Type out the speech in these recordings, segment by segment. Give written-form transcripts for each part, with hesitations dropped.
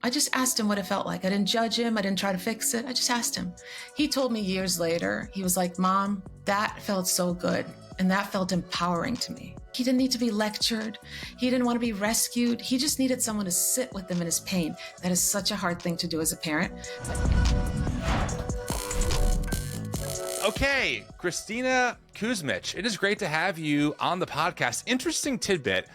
I just asked him what it felt like. I didn't judge him. I didn't try to fix it. I just asked him. He told me years later, he was like, Mom, that felt so good. And that felt empowering to me. He didn't need to be lectured. He didn't want to be rescued. He just needed someone to sit with him in his pain. That is such a hard thing to do as a parent. Okay, Kristina Kuzmich, it is great to have you on the podcast. Interesting tidbit.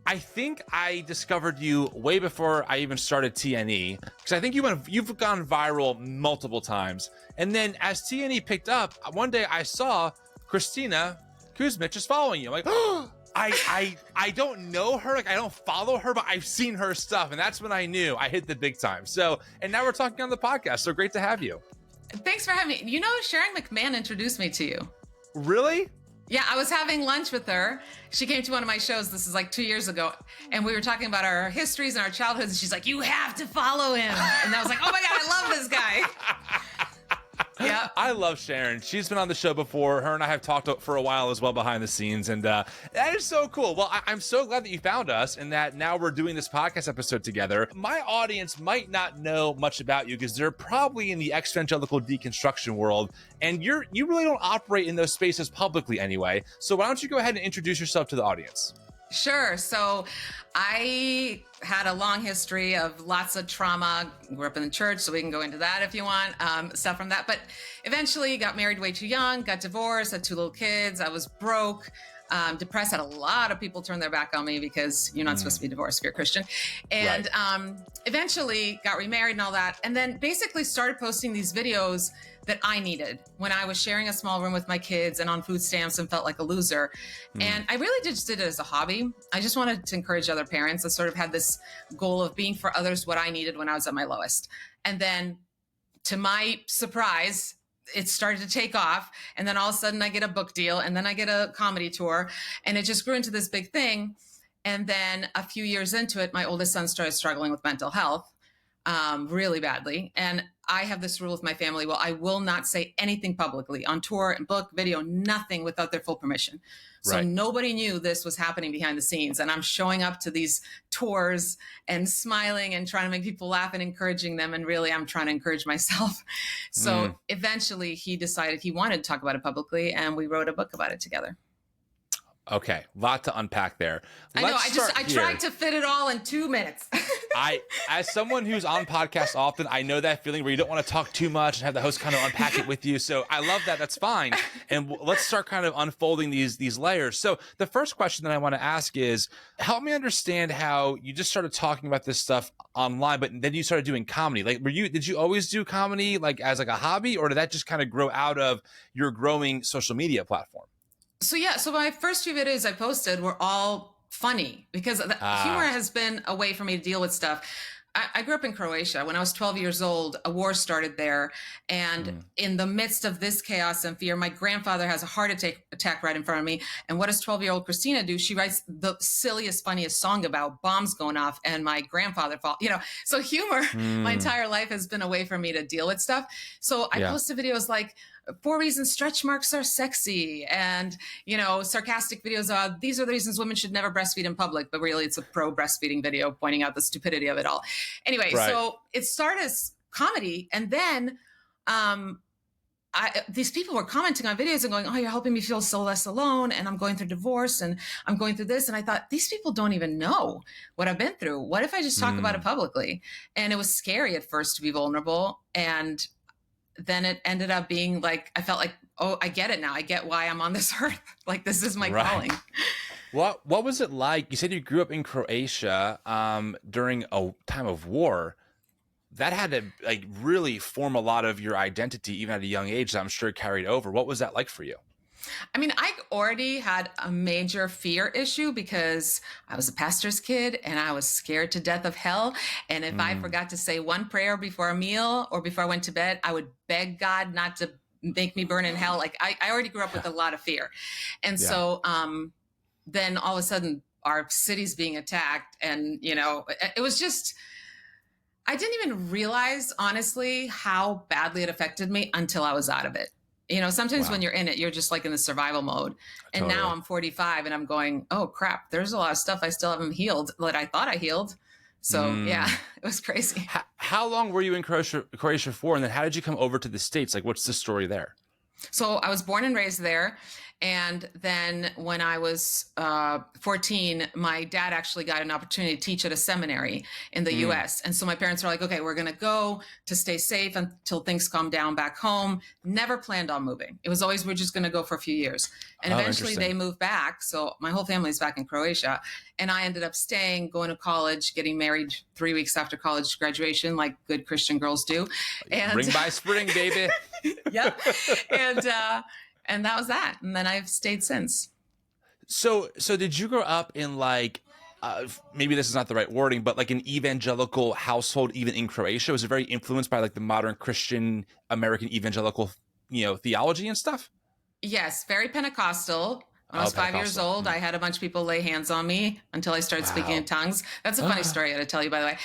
I think I discovered you way before I even started TNE, because I think you've gone viral multiple times. And then as TNE picked up, one day I saw Kristina Kuzmich is following you. I'm like, oh, I don't know her, like I don't follow her, but I've seen her stuff, and that's when I knew I hit the big time. So, and now we're talking on the podcast. So great to have you. Thanks for having me. You know, Sharon McMahon introduced me to you. Really? Yeah, I was having lunch with her. She came to one of my shows. This is like 2 years ago. And we were talking about our histories and our childhoods. And she's like, you have to follow him. And I was like, oh my God, I love this guy. Yeah, I love Sharon. She's been on the show before. Her and I have talked for a while as well behind the scenes, and that is so cool. Well, I'm so glad that you found us and that now we're doing this podcast episode together. My audience might not know much about you because they're probably in the exvangelical deconstruction world, and you really don't operate in those spaces publicly anyway. So why don't you go ahead and introduce yourself to the audience? Sure. So I had a long history of lots of trauma. Grew up in the church, so we can go into that if you want, stuff from that. But eventually got married way too young, got divorced, had 2 little kids. I was broke, depressed, had a lot of people turn their back on me because you're not supposed to be divorced if you're a Christian. And eventually got remarried and all that. And then basically started posting these videos that I needed when I was sharing a small room with my kids and on food stamps and felt like a loser. And I really just did it as a hobby. I just wanted to encourage other parents. I sort of had this goal of being for others what I needed when I was at my lowest. And then to my surprise, it started to take off. And then all of a sudden I get a book deal, and then I get a comedy tour, and it just grew into this big thing. And then a few years into it, my oldest son started struggling with mental health really badly. And I have this rule with my family. Well, I will not say anything publicly on tour, book, video, nothing without their full permission. So nobody knew this was happening behind the scenes. And I'm showing up to these tours and smiling and trying to make people laugh and encouraging them. And really, I'm trying to encourage myself. So eventually he decided he wanted to talk about it publicly, and we wrote a book about it together. Okay, a lot to unpack there. I know. I tried to fit it all in 2 minutes. As someone who's on podcasts often, I know that feeling where you don't want to talk too much and have the host kind of unpack it with you. So I love that. That's fine. And let's start kind of unfolding these layers. So the first question that I want to ask is, help me understand how you just started talking about this stuff online, but then you started doing comedy. Like, did you always do comedy like as like a hobby, or did that just kind of grow out of your growing social media platform? So my first few videos I posted were all funny because humor has been a way for me to deal with stuff. I grew up in Croatia. When I was 12 years old, a war started there. And in the midst of this chaos and fear, my grandfather has a heart attack right in front of me. And what does 12-year-old Kristina do? She writes the silliest, funniest song about bombs going off and my grandfather fall. So humor, my entire life has been a way for me to deal with stuff. So I posted videos like 4 reasons stretch marks are sexy, and sarcastic videos of these are the reasons women should never breastfeed in public, but really it's a pro breastfeeding video pointing out the stupidity of it all. Anyway, so it started as comedy, and then these people were commenting on videos and going, oh, you're helping me feel so less alone, and I'm going through divorce, and I'm going through this. And I thought, these people don't even know what I've been through. What if I just talk about it publicly? And it was scary at first to be vulnerable, and then it ended up being like, I felt like, oh, I get it now. I get why I'm on this earth. Like, this is my calling. What was it like? You said you grew up in Croatia during a time of war. That had to like really form a lot of your identity, even at a young age, that I'm sure carried over. What was that like for you? I mean, I already had a major fear issue because I was a pastor's kid and I was scared to death of hell. And if I forgot to say one prayer before a meal or before I went to bed, I would beg God not to make me burn in hell. Like I already grew up with a lot of fear. And so then all of a sudden our city's being attacked, and, it was just, I didn't even realize, honestly, how badly it affected me until I was out of it. Sometimes when you're in it, you're just like in the survival mode. And now I'm 45 and I'm going, oh crap, there's a lot of stuff I still haven't healed that I thought I healed. So yeah, it was crazy. How long were you in Croatia for? And then how did you come over to the States? Like, what's the story there? So I was born and raised there. And then when I was 14, my dad actually got an opportunity to teach at a seminary in the US. And so my parents were like, okay, we're going to go to stay safe until things calm down back home. Never planned on moving. It was always, we're just going to go for a few years. And eventually they moved back. So my whole family is back in Croatia. And I ended up staying, going to college, getting married 3 weeks after college graduation, like good Christian girls do. And Bring by spring, baby. Yep. And that was that. And then I've stayed since. So did you grow up in like, maybe this is not the right wording, but like an evangelical household, even in Croatia? Was it very influenced by like the modern Christian American evangelical, theology and stuff? Yes. Very Pentecostal. When I was 5 years old, I had a bunch of people lay hands on me until I started speaking in tongues. That's a funny story I got to tell you, by the way.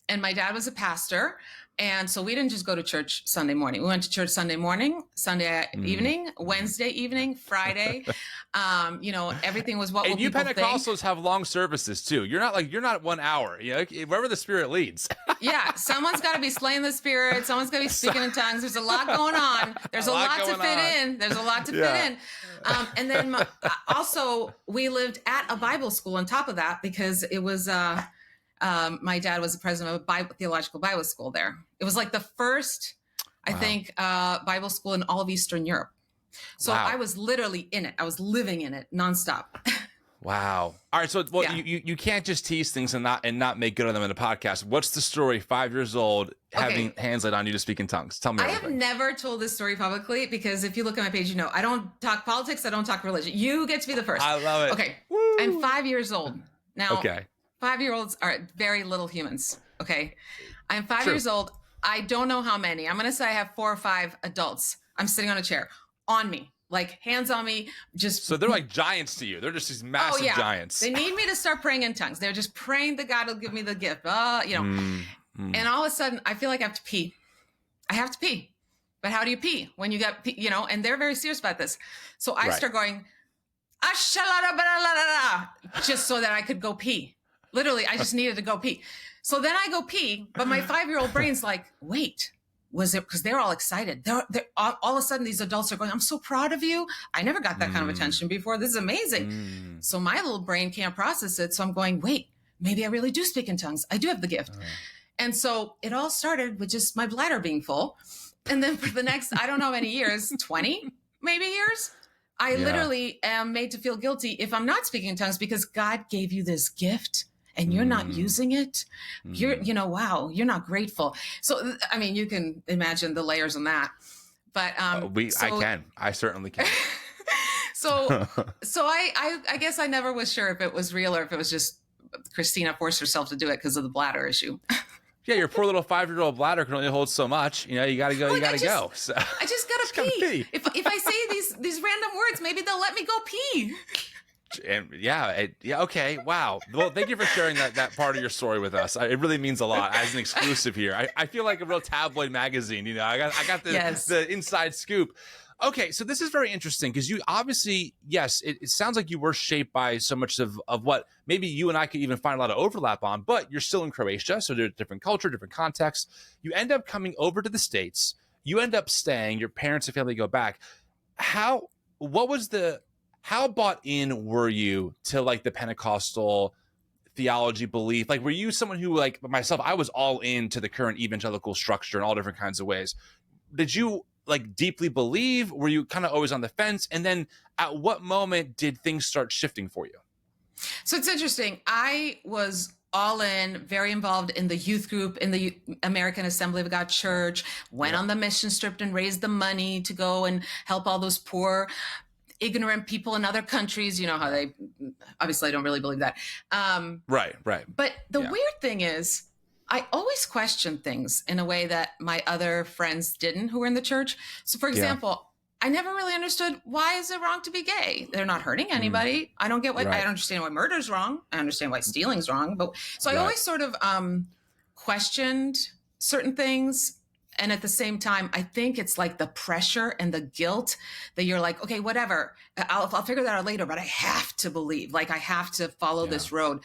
And my dad was a pastor. And so we didn't just go to church Sunday morning. We went to church Sunday morning, Sunday evening, Wednesday evening, Friday. Everything was what and will you people Pentecostals think. have long services too. You're not 1 hour. Wherever the Spirit leads. Yeah, someone's got to be slaying the Spirit. Someone's got to be speaking in tongues. There's a lot going on. There's a lot to fit in. There's a lot to fit in. And then also we lived at a Bible school on top of that because it was. My dad was the president of a theological Bible school there. It was like the first, I think, Bible school in all of Eastern Europe. So I was literally in it. I was living in it nonstop. Wow. All right. So you can't just tease things and not make good on them in a podcast. What's the story? 5 years old, having hands laid on you to speak in tongues. Tell me everything. I have never told this story publicly because if you look at my page, I don't talk politics. I don't talk religion. You get to be the first. I love it. Okay. Woo. I'm 5 years old now. Okay. 5-year-olds are very little humans. Okay. I'm 5 years old. I don't know how many. I'm going to say I have 4 or 5 adults. I'm sitting on a chair on me, like hands on me. So they're like giants to you. They're just these massive giants. They need me to start praying in tongues. They're just praying that God will give me the gift. And all of a sudden I feel like I have to pee. I have to pee. But how do you pee when you got, and they're very serious about this. So I start going, just so that I could go pee. Literally, I just needed to go pee. So then I go pee, but my 5-year-old brain's like, wait, was it because they're all excited? They're all of a sudden these adults are going, I'm so proud of you. I never got that kind of attention before. This is amazing. So my little brain can't process it. So I'm going, wait, maybe I really do speak in tongues. I do have the gift. And so it all started with just my bladder being full. And then for the next, I don't know how many years, 20 maybe years, I literally am made to feel guilty if I'm not speaking in tongues because God gave you this gift. And you're not using it, you're not grateful. So, I mean, you can imagine the layers on that, but, I certainly can. So I guess I never was sure if it was real or if it was just Kristina forced herself to do it because of the bladder issue. Yeah, your poor little 5-year-old bladder can only hold so much. You gotta go. Go. So. I just gotta pee. If I say these random words, maybe they'll let me go pee. And okay, wow. Well, thank you for sharing that part of your story with us. It really means a lot as an exclusive here. I feel like a real tabloid magazine. I got the inside scoop. Okay, so this is very interesting because you obviously, yes, it sounds like you were shaped by so much of what maybe you and I could even find a lot of overlap on, but you're still in Croatia, so there's different culture, different context. You end up coming over to the States. You end up staying. Your parents and family go back. How bought in were you to like the Pentecostal theology belief? Like, were you someone who, like myself, I was all into the current evangelical structure in all different kinds of ways. Did you like deeply believe? Were you kind of always on the fence? And then at what moment did things start shifting for you? So it's interesting. I was all in, very involved in the youth group in the American Assembly of God Church, went on the mission trip and raised the money to go and help all those poor ignorant people in other countries. You know how they, obviously I don't really believe that. Right. But the weird thing is I always questioned things in a way that my other friends didn't who were in the church. So for example, I never really understood, why is it wrong to be gay? They're not hurting anybody. I don't get I don't understand why murder's wrong. I understand why stealing's wrong. But so I always sort of questioned certain things. And at the same time, I think it's like the pressure and the guilt that you're like, okay, whatever, I'll figure that out later, but I have to believe, like I have to follow this road.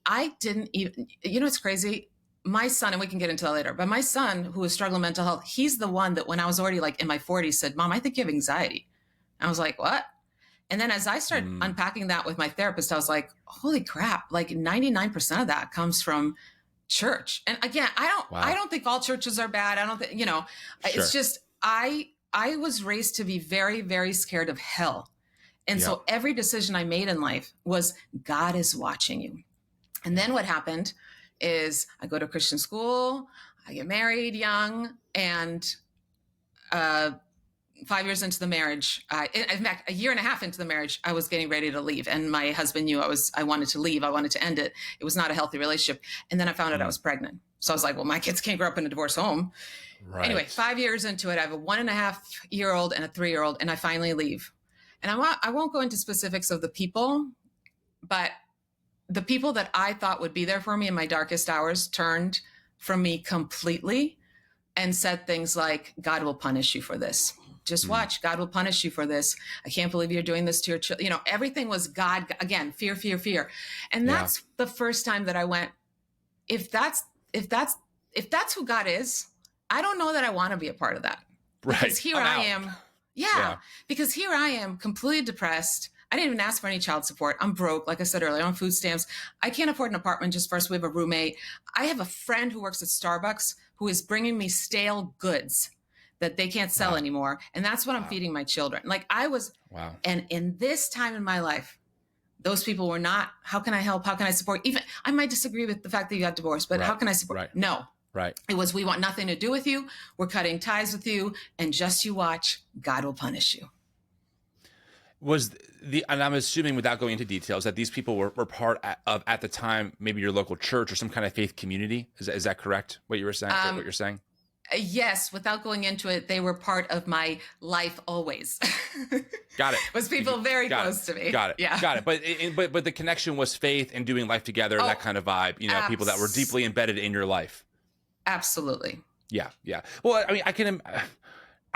I didn't even, it's crazy. My son, and we can get into that later, but my son, who was struggling with mental health, he's the one that when I was already like in my 40s said, Mom, I think you have anxiety. I was like, what? And then as I started unpacking that with my therapist, I was like, holy crap, like 99% of that comes from church. And again, I don't think all churches are bad. I don't think, it's just, I was raised to be very, very scared of hell. And so every decision I made in life was God is watching you. And then what happened is I go to Christian school, I get married young, and 5 years into the marriage, in fact, a year and a half into the marriage, I was getting ready to leave. And my husband knew I wanted to leave. I wanted to end it. It was not a healthy relationship. And then I found out I was pregnant. So I was like, well, my kids can't grow up in a divorce home. Right. Anyway, 5 years into it, I have a 1.5-year-old and a 3-year-old, and I finally leave. And I won't go into specifics of the people, but the people that I thought would be there for me in my darkest hours turned from me completely and said things like, God will punish you for this. Just watch. God will punish you for this. I can't believe you're doing this to your children. Everything was God. Again, fear, fear, fear. And that's the first time that I went, if that's who God is, I don't know that I want to be a part of that. Right. Because here I am. Yeah. Because here I am completely depressed. I didn't even ask for any child support. I'm broke. Like I said earlier, I'm on food stamps. I can't afford an apartment just first. We have a roommate. I have a friend who works at Starbucks who is bringing me stale goods that they can't sell anymore. And that's what I'm feeding my children. Like and in this time in my life, those people were not, how can I help? How can I support? Even I might disagree with the fact that you got divorced, but how can I support? Right. No. Right. It was, we want nothing to do with you. We're cutting ties with you. And just you watch, God will punish you. And I'm assuming, without going into details, that these people were part of, at the time, maybe your local church or some kind of faith community. Is that correct? What you were saying? What you're saying? Yes, without going into it, they were part of my life always. Got it. Was people very close to me. Got it. Yeah. Got it. But the connection was faith and doing life together, that kind of vibe. People that were deeply embedded in your life. Absolutely. Yeah. Well, I mean,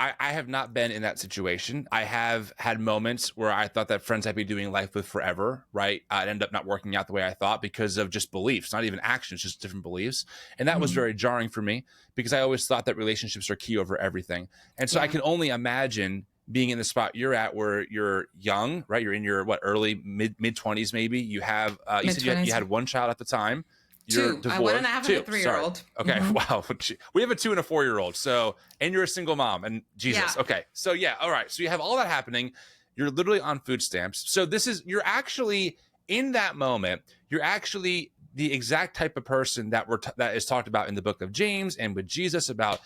I have not been in that situation. I have had moments where I thought that friends I'd be doing life with forever, right? I'd end up not working out the way I thought because of just beliefs, not even actions, just different beliefs. And that was very jarring for me because I always thought that relationships are key over everything. And so I can only imagine being in the spot you're at where you're young, right? You're in your early mid 20s, maybe. You have, you said you had one child at the time. You're two. I 1.5 and a 3-year-old. Okay. Mm-hmm. Wow. We have a 2 and a 4-year-old. So, and you're a single mom, and Jesus. Yeah. Okay. So all right. So you have all that happening. You're literally on food stamps. So you're actually in that moment, you're actually the exact type of person that that is talked about in the book of James and with Jesus about,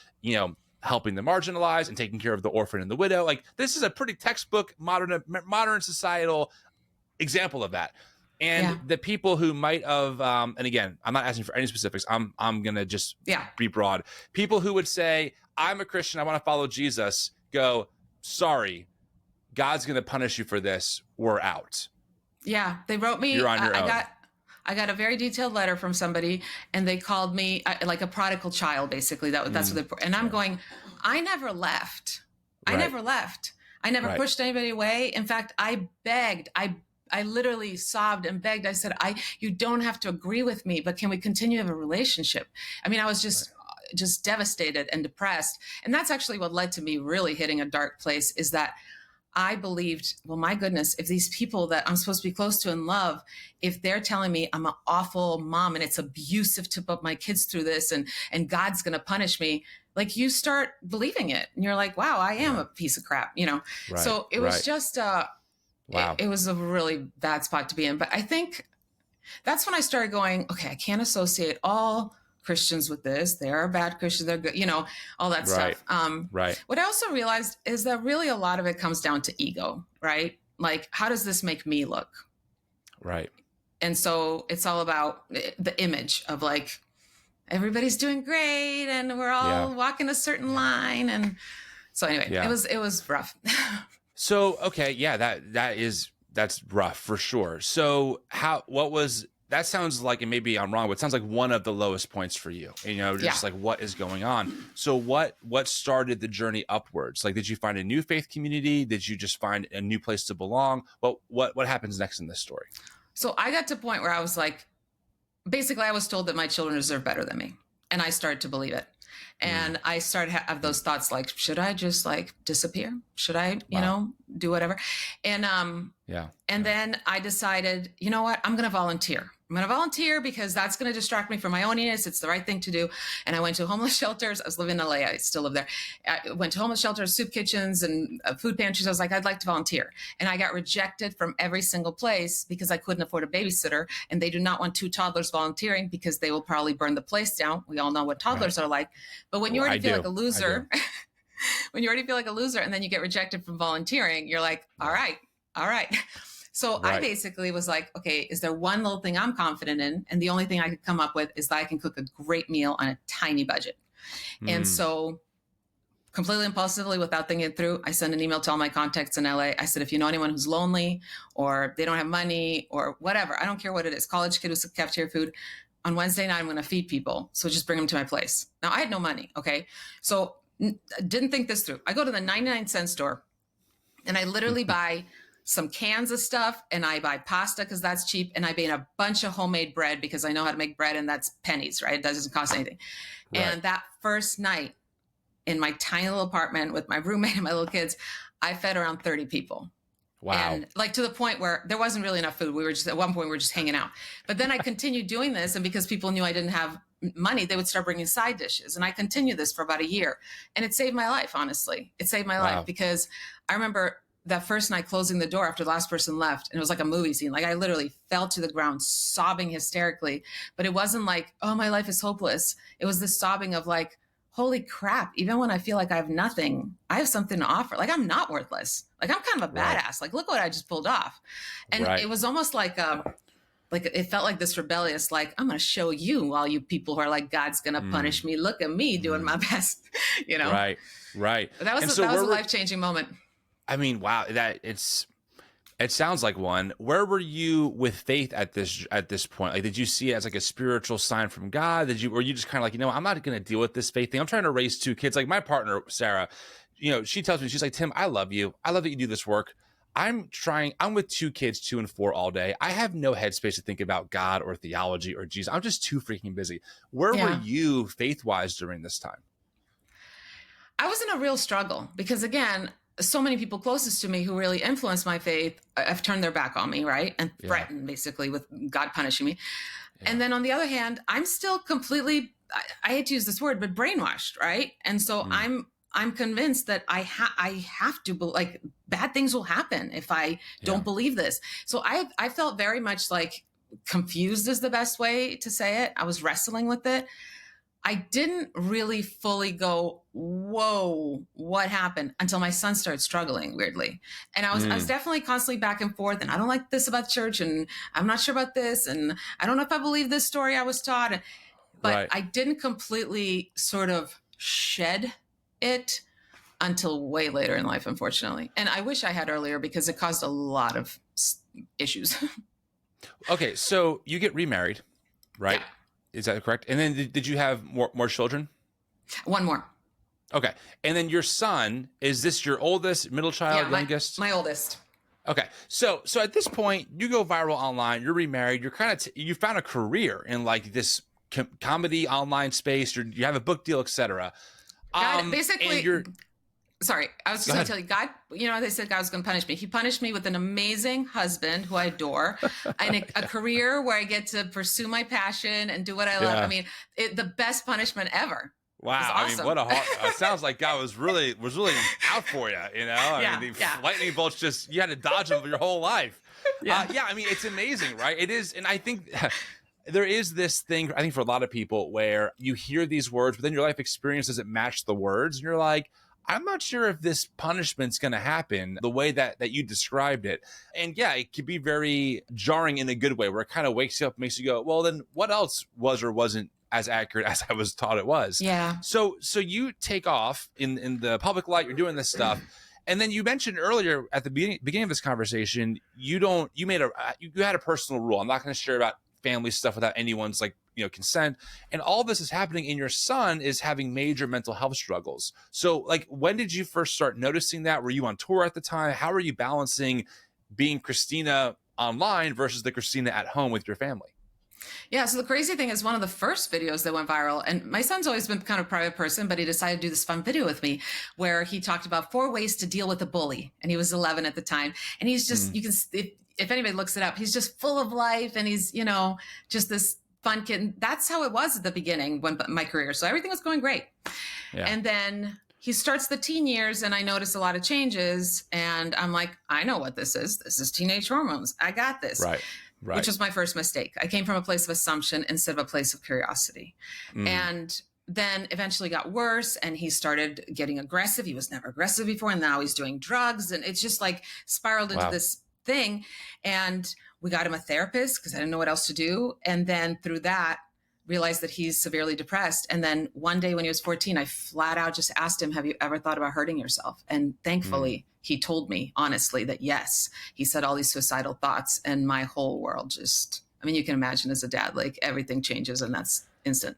helping the marginalized and taking care of the orphan and the widow. Like, this is a pretty textbook modern societal example of that. And the people who might have, and again, I'm not asking for any specifics. I'm going to just be broad. People who would say, I'm a Christian, I want to follow Jesus, go, sorry, God's going to punish you for this. We're out. Yeah, they wrote me. You're on your own. I got a very detailed letter from somebody, and they called me like a prodigal child, basically. That's what they. And I'm going, I never left. I never left. I never pushed anybody away. In fact, I begged. I literally sobbed and begged. I said, you don't have to agree with me, but can we continue to have a relationship? I mean, I was just devastated and depressed. And that's actually what led to me really hitting a dark place, is that I believed, well, my goodness, if these people that I'm supposed to be close to and love, if they're telling me I'm an awful mom and it's abusive to put my kids through this and God's going to punish me, like, you start believing it and you're like, wow, I am a piece of crap, So it was just, wow. It was a really bad spot to be in. But I think that's when I started going, okay, I can't associate all Christians with this. They are bad Christians. They're good, all that stuff. What I also realized is that really a lot of it comes down to ego, right? Like, how does this make me look? Right. And so it's all about the image of like, everybody's doing great and we're all walking a certain line. And so anyway, it was rough. So, okay. Yeah, that's rough for sure. So that sounds like, and maybe I'm wrong, but it sounds like one of the lowest points for you, just like what is going on. So what started the journey upwards? Like, did you find a new faith community? Did you just find a new place to belong? What happens next in this story? So I got to a point where I was like, basically, I was told that my children deserve better than me. And I started to believe it. And I started to have those thoughts like, should I just like disappear? Should I, Wow. do whatever? And Yeah. and then I decided, you know what? I'm going to volunteer. I'm going to volunteer because that's going to distract me from my own needs. It's the right thing to do. And I went to homeless shelters. I was living in LA. I still live there. I went to homeless shelters, soup kitchens, and food pantries. I was like, I'd like to volunteer. And I got rejected from every single place because I couldn't afford a babysitter. And they do not want 2 toddlers volunteering because they will probably burn the place down. We all know what toddlers are like. But when you already feel like a loser, when you already feel like a loser and then you get rejected from volunteering, you're like, all right. So I basically was like, okay, is there one little thing I'm confident in? And the only thing I could come up with is that I can cook a great meal on a tiny budget. And so completely impulsively, without thinking it through, I sent an email to all my contacts in LA. I said, if you know anyone who's lonely or they don't have money or whatever, I don't care what it is, college kid who's cafeteria food, on Wednesday night, I'm going to feed people. So just bring them to my place. Now I had no money. Okay. So didn't think this through. I go to the 99-cent store and I literally buy some cans of stuff and I buy pasta because that's cheap. And I buy a bunch of homemade bread because I know how to make bread and that's pennies, right? It doesn't cost anything. Right. And that first night in my tiny little apartment with my roommate and my little kids, I fed around 30 people. Wow. And like to the point where there wasn't really enough food. We were just, at one point, we were just hanging out. But then I continued doing this. And because people knew I didn't have money, they would start bringing side dishes. And I continued this for about a year. And it saved my life, honestly. It saved my life because I remember that first night closing the door after the last person left. And it was like a movie scene. Like I literally fell to the ground sobbing hysterically. But it wasn't like, oh, my life is hopeless. It was this sobbing of like, holy crap, even when I feel like I have nothing, I have something to offer. Like I'm not worthless. Like I'm kind of a badass. Like look what I just pulled off. And it was almost like it felt like this rebellious, like I'm going to show you, all you people who are like, God's going to punish me. Look at me doing my best, Right. That was a life-changing moment. I mean, wow, it sounds like one. Where were you with faith at this point? Like, did you see it as like a spiritual sign from God? Were you just kind of like, I'm not going to deal with this faith thing. I'm trying to raise 2 kids. Like my partner, Sarah, she tells me, she's like, Tim, I love you. I love that you do this work. I'm with 2 kids, 2 and 4 all day. I have no headspace to think about God or theology or Jesus. I'm just too freaking busy. Where were you faith-wise during this time? I was in a real struggle because again, so many people closest to me who really influenced my faith have turned their back on me, right? And threatened basically with God punishing me. Yeah. And then on the other hand, I'm still completely, I hate to use this word, but brainwashed, right? And so I'm convinced that I have to, like bad things will happen if I don't believe this. So I felt very much like confused is the best way to say it. I was wrestling with it. I didn't really fully go, whoa, what happened until my son started struggling weirdly. And I was definitely constantly back and forth. And I don't like this about church. And I'm not sure about this. And I don't know if I believe this story I was taught. But I didn't completely sort of shed it until way later in life, unfortunately. And I wish I had earlier because it caused a lot of issues. Okay. So you get remarried, right? Yeah. Is that correct? And then did you have more children? 1 more. Okay. And then your son, is this your oldest, middle child, youngest? My oldest. Okay. So at this point, you go viral online, you're remarried, you're kind of, you found a career in like this comedy online space, you have a book deal, etc. Basically, sorry, I was just going to tell you, God, they said God was going to punish me. He punished me with an amazing husband who I adore and a career where I get to pursue my passion and do what I love. I mean, the best punishment ever. Wow. Awesome. I mean, what a heart. It sounds like God was really out for you, I mean, the lightning bolts you had to dodge them your whole life. I mean, it's amazing, right? It is. And I think there is this thing, I think for a lot of people where you hear these words, but then your life experience doesn't match the words. And you're like, I'm not sure if this punishment's going to happen the way that you described it. And it could be very jarring in a good way where it kind of wakes you up, makes you go, well, then what else was or wasn't as accurate as I was taught it was? Yeah. So you take off in the public light, you're doing this stuff. And then you mentioned earlier at the beginning of this conversation, you had a personal rule. I'm not going to share about family stuff without anyone's consent. And all this is happening, and your son is having major mental health struggles. So like, when did you first start noticing that? Were you on tour at the time? How are you balancing being Kristina online versus the Kristina at home with your family? Yeah. So the crazy thing is one of the first videos that went viral, and my son's always been kind of a private person, but he decided to do this fun video with me where he talked about 4 ways to deal with a bully. And he was 11 at the time. And he's just, you can, if anybody looks it up, he's just full of life. And he's, just this fun kid. And that's how it was at the beginning when my career. So everything was going great. Yeah. And then he starts the teen years and I notice a lot of changes and I'm like, I know what this is. This is teenage hormones. I got this. Right. Which was my first mistake. I came from a place of assumption instead of a place of curiosity. And then eventually got worse and he started getting aggressive. He was never aggressive before. And now he's doing drugs. And it's just like spiraled into this thing. And we got him a therapist because I didn't know what else to do. And then through that, realized that he's severely depressed. And then one day when he was 14, I flat out just asked him, have you ever thought about hurting yourself? And thankfully, he told me honestly that yes, he said all these suicidal thoughts and my whole world just, you can imagine as a dad, like everything changes and that's instant.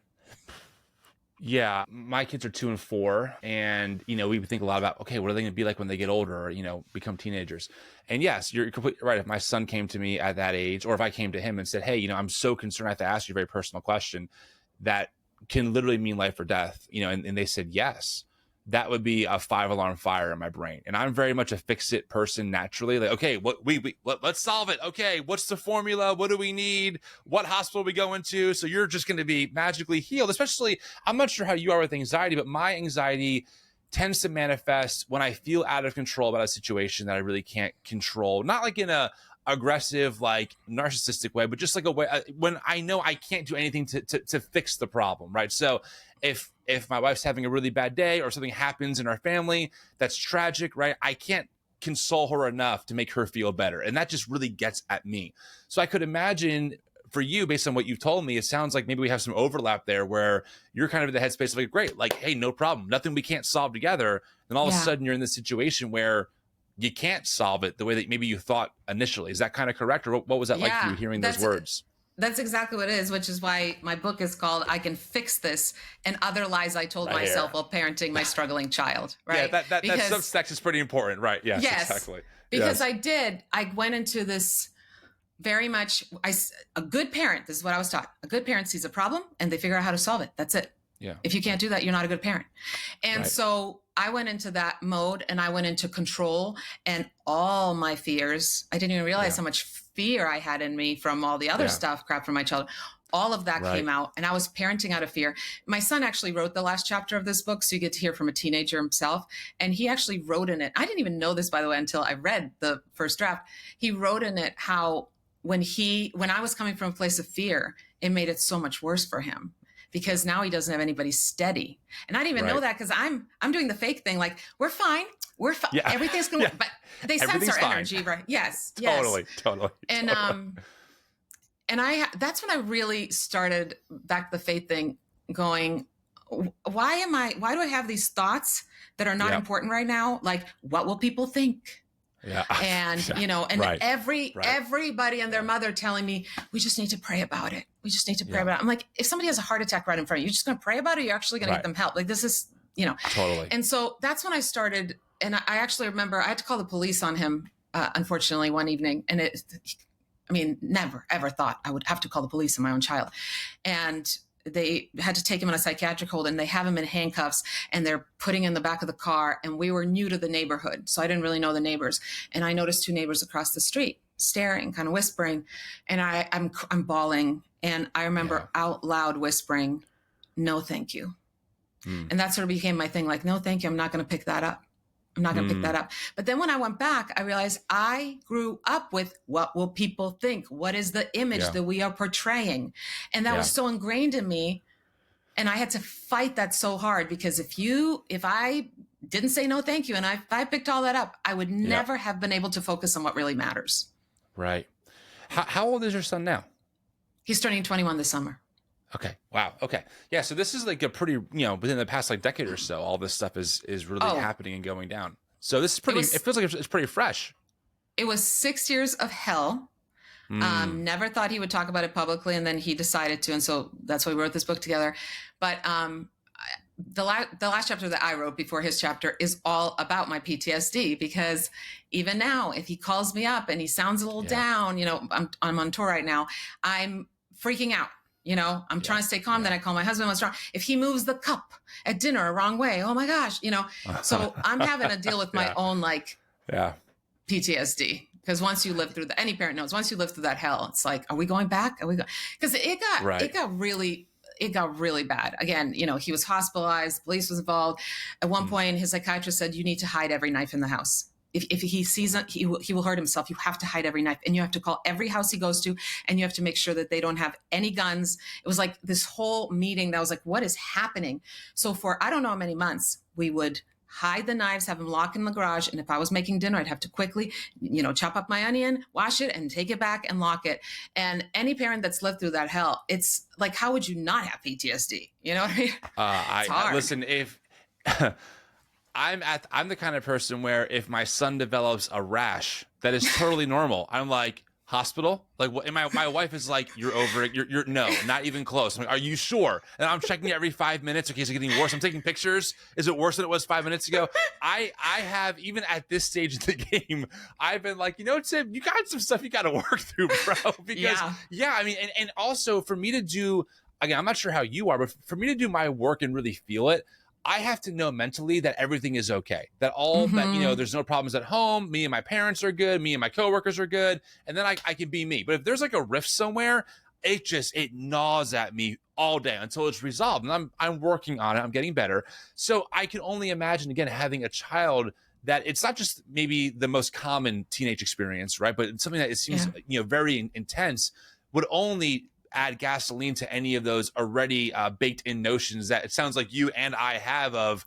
Yeah, my kids are 2 and 4 and, we think a lot about, okay, what are they going to be like when they get older or, become teenagers? And yes, you're completely right. If my son came to me at that age, or if I came to him and said, hey, I'm so concerned, I have to ask you a very personal question that can literally mean life or death, and they said yes, that would be a 5-alarm fire in my brain. And I'm very much a fix-it person naturally. Like, okay, let's solve it. Okay, what's the formula? What do we need? What hospital we go into? So you're just going to be magically healed. Especially, I'm not sure how you are with anxiety, but my anxiety tends to manifest when I feel out of control about a situation that I really can't control. Not like in a aggressive, like narcissistic way, but just like a way when I know I can't do anything to fix the problem, right? So if my wife's having a really bad day or something happens in our family that's tragic, right? I can't console her enough to make her feel better. And that just really gets at me. So I could imagine for you, based on what you've told me, it sounds like maybe we have some overlap there where you're kind of in the headspace of like, great, like, hey, no problem, nothing we can't solve together. Then all of a sudden you're in this situation where you can't solve it the way that maybe you thought initially. Is that kind of correct? Or what was that like for you hearing those words? That's exactly what it is, which is why my book is called I Can Fix This and Other Lies I Told Myself While Parenting My Struggling Child, right? Yeah, that subtext is pretty important, right? Yes, exactly. Because I went into this very much, a good parent, this is what I was taught. A good parent sees a problem and they figure out how to solve it. That's it. Yeah. If you can't do that, you're not a good parent. And so I went into that mode and I went into control and all my fears. I didn't even realize how much fear I had in me from all the other stuff, crap from my childhood. All of that came out and I was parenting out of fear. My son actually wrote the last chapter of this book. So you get to hear from a teenager himself. And he actually wrote in it. I didn't even know this, by the way, until I read the first draft. He wrote in it how when I was coming from a place of fear, it made it so much worse for him. Because now he doesn't have anybody steady. And I didn't even know that because I'm doing the fake thing. Like, we're fine. We're fine. Yeah. Everything's going to work. But they sense our energy, right? Yes. Totally. And, that's when I really started back the faith thing going, why do I have these thoughts that are not important right now? Like, what will people think? Yeah. And, everybody and their mother telling me, we just need to pray about it. We just need to pray about it. I'm like, if somebody has a heart attack right in front of you, you're just going to pray about it. Or you're actually going to get them help. Like this is, Totally. And so that's when I started. And I actually remember I had to call the police on him, unfortunately, one evening. And never, ever thought I would have to call the police on my own child. And they had to take him on a psychiatric hold and they have him in handcuffs and they're putting him in the back of the car. And we were new to the neighborhood. So I didn't really know the neighbors. And I noticed 2 neighbors across the street staring, kind of whispering. And I'm bawling. And I remember out loud whispering, no, thank you. And that sort of became my thing. Like, no, thank you. I'm not going to pick that up. I'm not going to pick that up. But then when I went back, I realized I grew up with what will people think? What is the image that we are portraying? And that was so ingrained in me. And I had to fight that so hard because if I didn't say no, thank you. And if I picked all that up, I would never have been able to focus on what really matters. Right. How old is your son now? He's turning 21 this summer. Okay. Wow. Okay. Yeah. So this is like a pretty, within the past like decade or so, all this stuff is really happening and going down. So this is pretty, it feels like it's pretty fresh. It was 6 years of hell. Never thought he would talk about it publicly. And then he decided to. And so that's why we wrote this book together. But the last chapter that I wrote before his chapter is all about my PTSD, because even now, if he calls me up and he sounds a little down, I'm on tour right now, I'm freaking out. You know, I'm trying to stay calm. Then I call my husband, what's wrong? If he moves the cup at dinner a wrong way, oh my gosh, you know. So I'm having to deal with my own like PTSD. Because once you live through any parent knows, once you live through that hell, it's like, are we going back? Are we going? Because it got really bad. Again, you know, he was hospitalized, police was involved. At one point, his psychiatrist said, you need to hide every knife in the house. If he sees it, he will hurt himself. You have to hide every knife, and you have to call every house he goes to, and you have to make sure that they don't have any guns. It was like this whole meeting that was like, what is happening? So for, I don't know how many months, we would hide the knives, have them locked in the garage. And if I was making dinner, I'd have to quickly, you know, chop up my onion, wash it, and take it back and lock it. And any parent that's lived through that hell, it's like, how would you not have PTSD? You know what I mean? It's hard. Listen, if I'm the kind of person where if my son develops a rash, that is totally normal. I'm like, hospital? Like, what? And my wife is like, you're over it. You're no, not even close. I'm like, are you sure? And I'm checking every 5 minutes. Okay, is it getting worse? I'm taking pictures. Is it worse than it was 5 minutes ago? I have, even at this stage of the game, I've been like, you know, Tim, you got some stuff you got to work through, bro. Because I mean, and also for me to do, again, I'm not sure how you are, but for me to do my work and really feel it, I have to know mentally that everything is okay, that all that, you know, there's no problems at home. Me and my parents are good. Me and my coworkers are good. And then I can be me. But if there's like a rift somewhere, it gnaws at me all day until it's resolved. And I'm working on it. I'm getting better. So I can only imagine, again, having a child that it's not just maybe the most common teenage experience, right? But it's something that it seems, you know, very intense, would only add gasoline to any of those already baked in notions that it sounds like you and I have of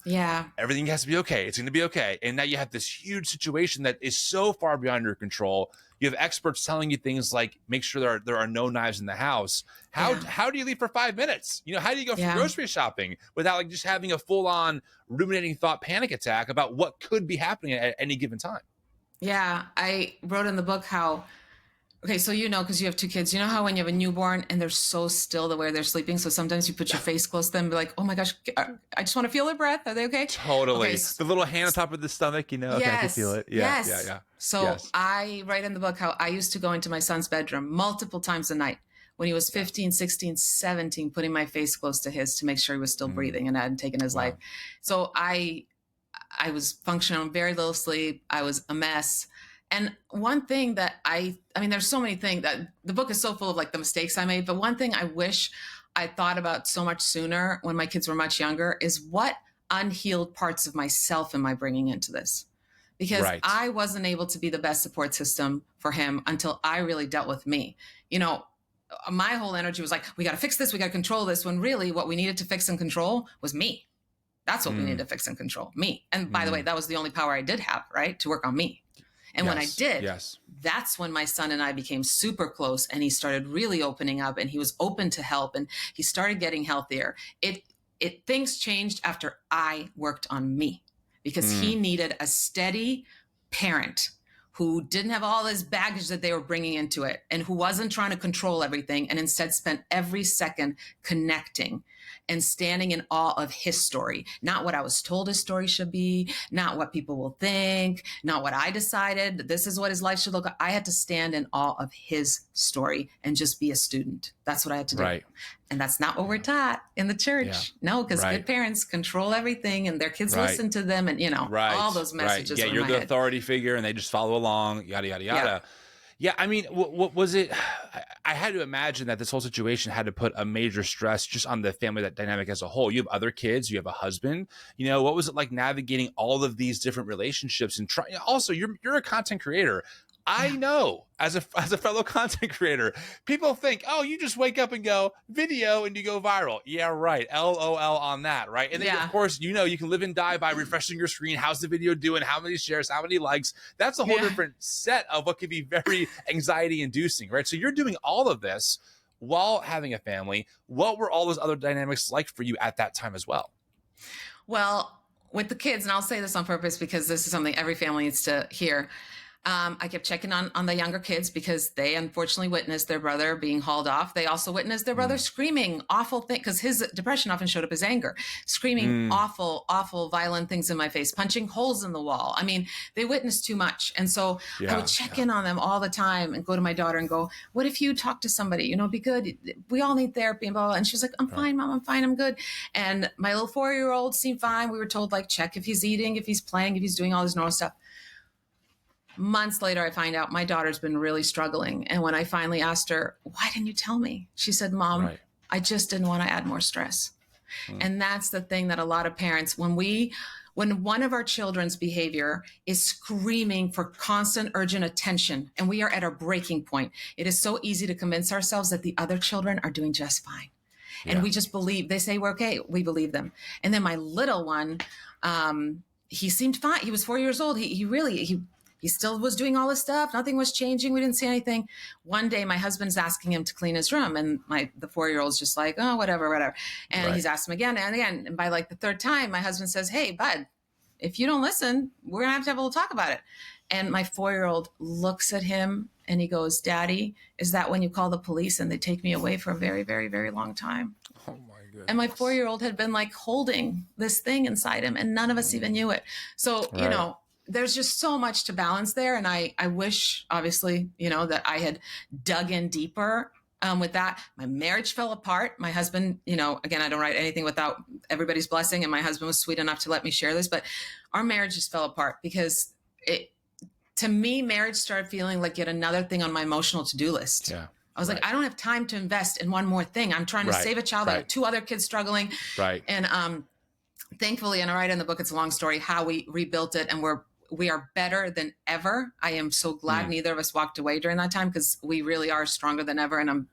everything has to be okay. It's going to be okay. And now you have this huge situation that is so far beyond your control. You have experts telling you things like, make sure there are no knives in the house. How do you leave for 5 minutes? You know, how do you go for grocery shopping without like just having a full on ruminating thought panic attack about what could be happening at any given time? Yeah. I wrote in the book how, okay, so you know, because you have two kids, you know how when you have a newborn and they're so still the way they're sleeping, so sometimes you put your face close to them and be like, oh my gosh, I just want to feel their breath. Are they okay? Totally. Okay. The little hand on top of the stomach, you know, okay, I can feel it. Yeah. So I write in the book how I used to go into my son's bedroom multiple times a night when he was 15, 16, 17, putting my face close to his to make sure he was still breathing and I hadn't taken his life. So I was functioning on very little sleep. I was a mess. And one thing that I mean, there's so many things that the book is so full of like the mistakes I made. But one thing I wish I thought about so much sooner when my kids were much younger is what unhealed parts of myself am I bringing into this? Because I wasn't able to be the best support system for him until I really dealt with me. You know, my whole energy was like, we got to fix this. We got to control this. When really what we needed to fix and control was me. That's what we needed to fix and control, me. And by the way, that was the only power I did have, right? To work on me. And when I did, that's when my son and I became super close and he started really opening up and he was open to help and he started getting healthier. Things changed after I worked on me because he needed a steady parent who didn't have all this baggage that they were bringing into it and who wasn't trying to control everything and instead spent every second connecting and standing in awe of his story, not what I was told his story should be, not what people will think, not what I decided that this is what his life should look like. I had to stand in awe of his story and just be a student. That's what I had to do. And that's not what we're taught in the church. No, because good parents control everything and their kids listen to them and, you know, all those messages. Yeah, you're the authority figure and they just follow along, yada, yada, yada. Yeah, I mean, what was it? I had to imagine that this whole situation had to put a major stress just on the family dynamic as a whole. You have other kids, you have a husband. You know, what was it like navigating all of these different relationships and also you're a content creator. I know as a fellow content creator, people think, oh, you just wake up and go video and you go viral. Yeah, right. LOL on that, right? And then, of course, you know, you can live and die by refreshing your screen. How's the video doing? How many shares? How many likes? That's a whole different set of what could be very anxiety inducing, right? So you're doing all of this while having a family. What were all those other dynamics like for you at that time as well? Well, with the kids, and I'll say this on purpose because this is something every family needs to hear. I kept checking on the younger kids because they unfortunately witnessed their brother being hauled off. They also witnessed their brother screaming awful things, because his depression often showed up as anger, screaming awful, violent things in my face, punching holes in the wall. I mean, they witnessed too much. And so I would check in on them all the time and go to my daughter and go, what if you talk to somebody, you know, be good. We all need therapy and blah, blah, blah. And she was like, I'm fine, Mom, I'm fine, I'm good. And my little 4-year-old seemed fine. We were told, like, check if he's eating, if he's playing, if he's doing all this normal stuff. Months later, I find out my daughter's been really struggling. And when I finally asked her, why didn't you tell me? She said, Mom, I just didn't want to add more stress. And that's the thing that a lot of parents, when one of our children's behavior is screaming for constant, urgent attention, and we are at our breaking point, it is so easy to convince ourselves that the other children are doing just fine. And we just believe, they say we're okay, we believe them. And then my little one, he seemed fine. He was 4 years old. He still was doing all this stuff. Nothing was changing. We didn't see anything. One day, my husband's asking him to clean his room, and the 4-year-old's just like, oh, whatever. And he's asked him again and again. And by like the third time, my husband says, hey, bud, if you don't listen, we're going to have a little talk about it. And my 4-year-old looks at him and he goes, Daddy, is that when you call the police and they take me away for a very, very, very long time? Oh my goodness. And my 4-year-old had been like holding this thing inside him, and none of us even knew it. So, you know, there's just so much to balance there. And I wish, obviously, you know, that I had dug in deeper with that. My marriage fell apart. My husband, you know, again, I don't write anything without everybody's blessing. And my husband was sweet enough to let me share this, but our marriage just fell apart because to me, marriage started feeling like yet another thing on my emotional to-do list. Yeah. I was like, I don't have time to invest in one more thing. I'm trying to save a child. I have 2 other kids struggling. And thankfully, and I write in the book, it's a long story, how we rebuilt it, and we are better than ever. I am so glad neither of us walked away during that time, because we really are stronger than ever. And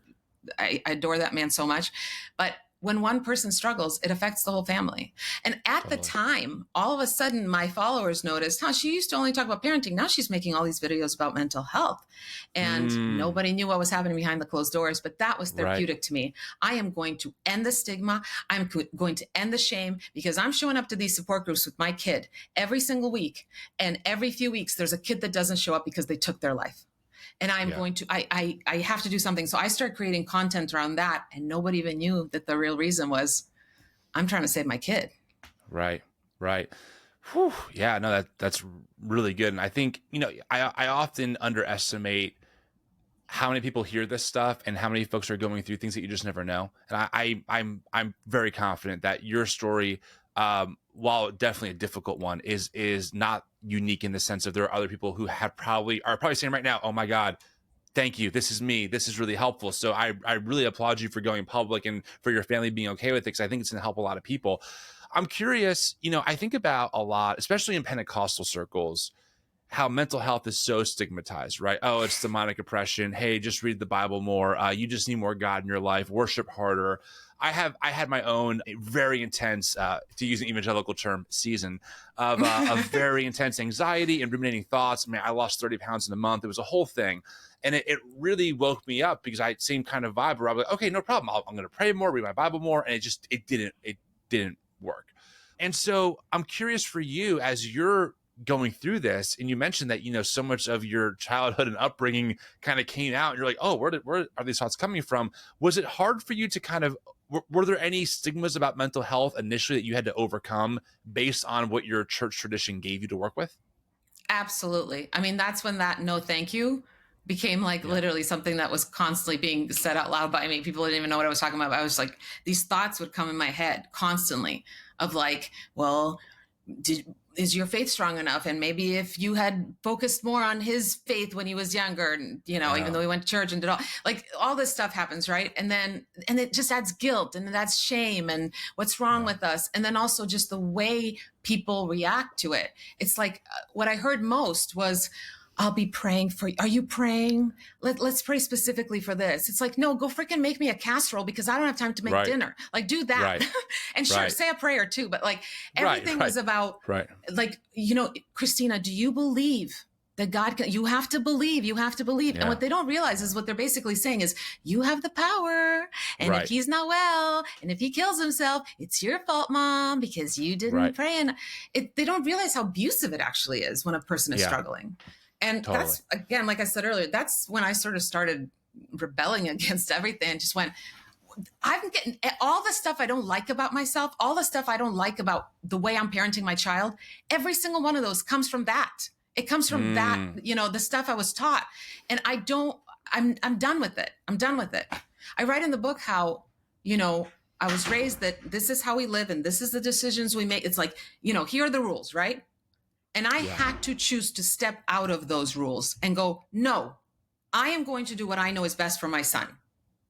I adore that man so much. But when one person struggles, it affects the whole family. And at the time, all of a sudden, my followers noticed, she used to only talk about parenting. Now she's making all these videos about mental health. And nobody knew what was happening behind the closed doors, but that was therapeutic to me. I am going to end the stigma. I'm going to end the shame, because I'm showing up to these support groups with my kid every single week. And every few weeks, there's a kid that doesn't show up because they took their life. And I'm going to, I have to do something. So I started creating content around that, and nobody even knew that the real reason was I'm trying to save my kid. Right. Whew. Yeah, no, that's really good. And I think, you know, I often underestimate how many people hear this stuff and how many folks are going through things that you just never know. And I'm very confident that your story, while definitely a difficult one, is not unique in the sense of there are other people who are probably saying right now, oh my God, thank you. This is me. This is really helpful. So I really applaud you for going public and for your family being okay with it, because I think it's going to help a lot of people. I'm curious, you know, I think about a lot, especially in Pentecostal circles, how mental health is so stigmatized, right? Oh, it's demonic oppression. Hey, just read the Bible more. You just need more God in your life. Worship harder. I had my own very intense, to use an evangelical term, season of very intense anxiety and ruminating thoughts. I mean, I lost 30 pounds in a month. It was a whole thing. And it really woke me up, because I had the same kind of vibe where I was like, okay, no problem. I'm going to pray more, read my Bible more. And it didn't work. And so I'm curious for you, as you're going through this, and you mentioned that, you know, so much of your childhood and upbringing kind of came out, and you're like, oh, where are these thoughts coming from? Was it hard for you to kind of, were there any stigmas about mental health initially that you had to overcome based on what your church tradition gave you to work with? Absolutely. I mean, that's when that no thank you became like literally something that was constantly being said out loud by me. People didn't even know what I was talking about. I was like, these thoughts would come in my head constantly of like, well, is your faith strong enough? And maybe if you had focused more on his faith when he was younger, and, you know, even though he went to church and did all this stuff happens, right? And it just adds guilt, and it adds shame, and what's wrong with us. And then also just the way people react to it. It's like what I heard most was, I'll be praying for you. Are you praying? Let's pray specifically for this. It's like, no, go freaking make me a casserole, because I don't have time to make dinner. Like, do that. And sure, say a prayer too. But like everything was about like, you know, Kristina, do you believe that God can, you have to believe. And what they don't realize is what they're basically saying is, you have the power. And if he's not well, and if he kills himself, it's your fault, Mom, because you didn't pray. And they don't realize how abusive it actually is when a person is struggling. And Totally. that's, again, like I said earlier, that's when I sort of started rebelling against everything and just went, I'm getting all the stuff I don't like about myself, all the stuff I don't like about the way I'm parenting my child. Every single one of those comes from that. It comes from that, the stuff I was taught. And I'm done with it. I'm done with it. I write in the book how, I was raised that this is how we live and this is the decisions we make. It's like, here are the rules, right? And I had to choose to step out of those rules and go, no, I am going to do what I know is best for my son.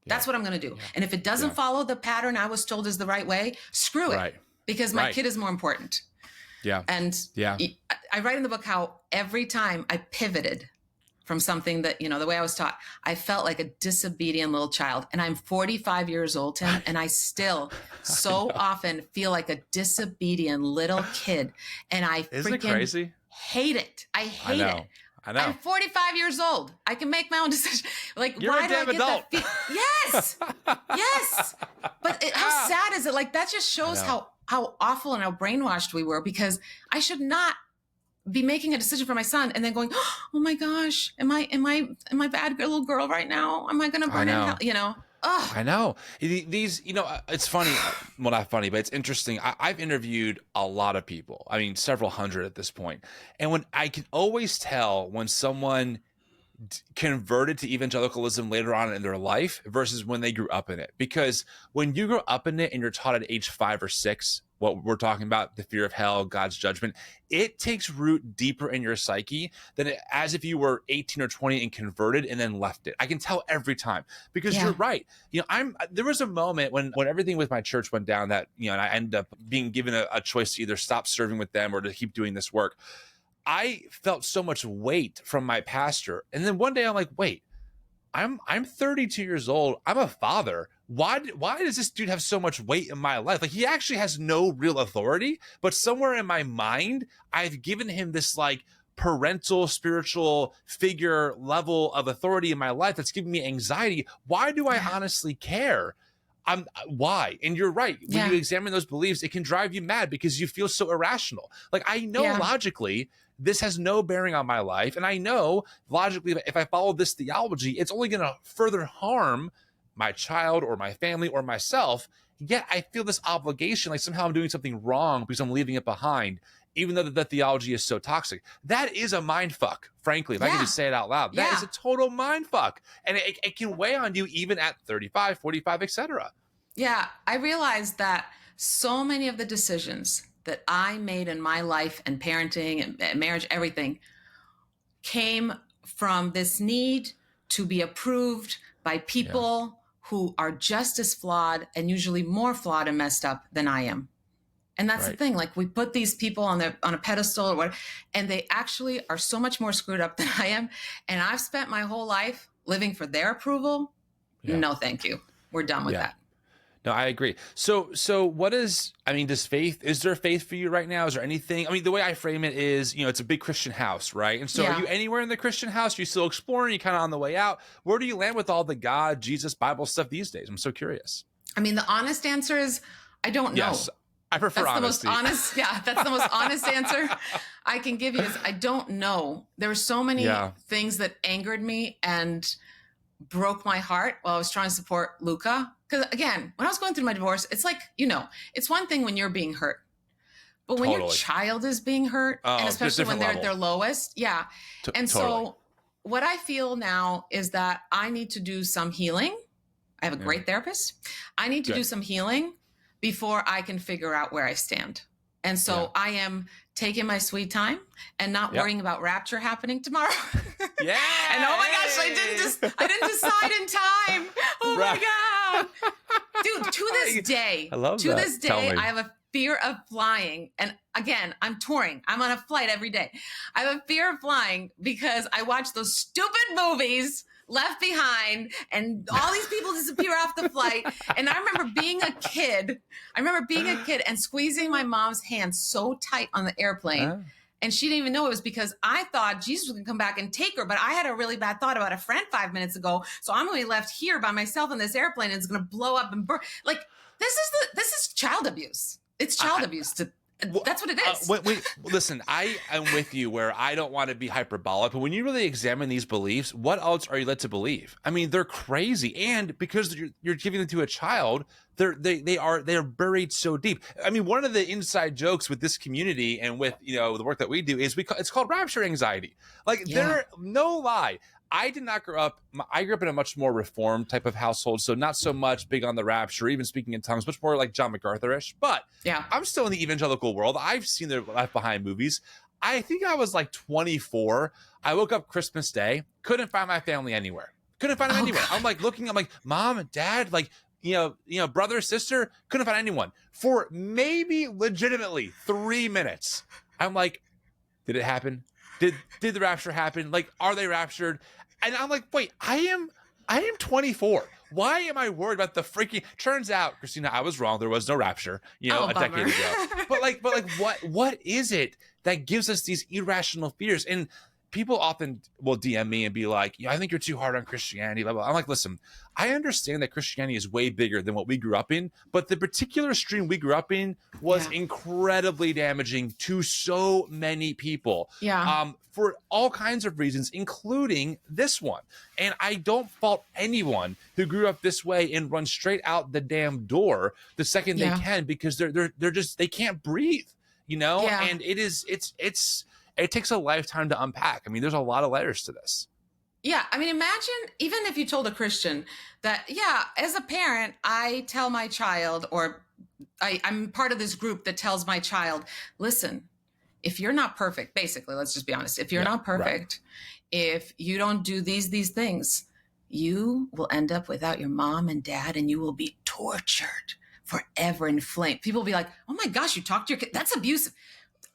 That's what I'm going to do. And if it doesn't follow the pattern I was told is the right way, screw it. Because my kid is more important. Yeah. And I write in the book how every time I pivoted from something that, the way I was taught, I felt like a disobedient little child. And I'm 45 years old, Tim, and I still so often feel like a disobedient little kid. And I freaking crazy? Hate it. I hate it. I know. I'm 45 years old. I can make my own decision. Like, you're why a do damn I get adult. that? Yes. Yes. But how sad is it? Like, that just shows how awful and how brainwashed we were, because I should not be making a decision for my son and then going, oh my gosh, am I bad little girl right now? Am I going to burn in hell? Ugh. I know these, it's funny. Well, not funny, but it's interesting. I've interviewed a lot of people. I mean, several hundred at this point. And when I can always tell when someone converted to evangelicalism later on in their life versus when they grew up in it, because when you grow up in it and you're taught at age 5 or 6, what we're talking about, the fear of hell, God's judgment, it takes root deeper in your psyche than as if you were 18 or 20 and converted and then left it. I can tell every time, because you're right. There was a moment when everything with my church went down that, and I ended up being given a choice to either stop serving with them or to keep doing this work. I felt so much weight from my pastor. And then one day I'm like, wait, I'm 32 years old. I'm a father. Why does this dude have so much weight in my life? Like, he actually has no real authority, but somewhere in my mind, I've given him this like parental, spiritual figure level of authority in my life that's giving me anxiety. Why do I honestly care? Why? And you're right. When you examine those beliefs, it can drive you mad because you feel so irrational. Like, I know logically this has no bearing on my life. And I know logically if I follow this theology, it's only going to further harm my child or my family or myself. Yet I feel this obligation, like somehow I'm doing something wrong because I'm leaving it behind, even though the theology is so toxic. That is a mind fuck, frankly, if I can just say it out loud. That is a total mind fuck. And it can weigh on you even at 35, 45, etc. Yeah, I realized that so many of the decisions that I made in my life and parenting and marriage, everything, came from this need to be approved by people who are just as flawed and usually more flawed and messed up than I am. And that's the thing. Like, we put these people on a pedestal or whatever, and they actually are so much more screwed up than I am. And I've spent my whole life living for their approval. No, thank you. We're done with that. No, I agree. So is there faith for you right now? Is there anything? I mean, the way I frame it is, it's a big Christian house, right? And so are you anywhere in the Christian house? Are you still exploring? Are you kind of on the way out? Where do you land with all the God, Jesus, Bible stuff these days? I'm so curious. I mean, the honest answer is, I don't know. Yes, I prefer honesty. That's the most honest answer I can give you is I don't know. There were so many things that angered me and broke my heart while I was trying to support Luca. Because again, when I was going through my divorce, it's like, it's one thing when you're being hurt, but when your child is being hurt, and especially when they're at their lowest. So what I feel now is that I need to do some healing. I have a great therapist. I need to do some healing before I can figure out where I stand. And so I am taking my sweet time and not worrying about Rapture happening tomorrow. Yeah. And oh my gosh, I didn't decide in time. Oh my God. Dude, to this day, I have a fear of flying. And again, I'm touring. I'm on a flight every day. I have a fear of flying because I watch those stupid movies, Left Behind, and all these people disappear off the flight. And I remember being a kid and squeezing my mom's hand so tight on the airplane. And she didn't even know it was because I thought Jesus was going to come back and take her. But I had a really bad thought about a friend 5 minutes ago. So I'm going to be left here by myself in this airplane and it's going to blow up and burn. Like, this is child abuse. It's child abuse. That's what it is. Listen, I am with you where I don't want to be hyperbolic, but when you really examine these beliefs, what else are you led to believe? I mean, they're crazy, and because you're giving them to a child, they are buried so deep. I mean, one of the inside jokes with this community and with the work that we do is it's called rapture anxiety. Like no lie. I did not grow up. I grew up in a much more reformed type of household, so not so much big on the rapture, even speaking in tongues, much more like John MacArthur-ish. But I'm still in the evangelical world. I've seen the Left Behind movies. I think I was like 24. I woke up Christmas Day, couldn't find my family anywhere. Couldn't find them anywhere. God. I'm like looking. I'm like, Mom, Dad, like brother, sister. Couldn't find anyone for maybe legitimately 3 minutes. I'm like, did it happen? Did the rapture happen? Like, are they raptured? And I'm like, wait, I am 24. Why am I worried about the freaking? Turns out, Kristina, I was wrong. There was no rapture, a decade ago. But what is it that gives us these irrational fears? And people often will DM me and be like, I think you're too hard on Christianity. Blah, blah. I'm like, listen, I understand that Christianity is way bigger than what we grew up in, but the particular stream we grew up in was incredibly damaging to so many people. For all kinds of reasons, including this one. And I don't fault anyone who grew up this way and run straight out the damn door the second they can, because they're just, they can't breathe, and it takes a lifetime to unpack. I mean, there's a lot of layers to this. Yeah. I mean, imagine even if you told a Christian that, as a parent, I tell my child, or I'm part of this group that tells my child, listen, if you're not perfect, basically, let's just be honest. If you're not perfect, if you don't do these things, you will end up without your mom and dad, and you will be tortured forever in flame. People will be like, oh my gosh, you talk to your kid. That's abusive.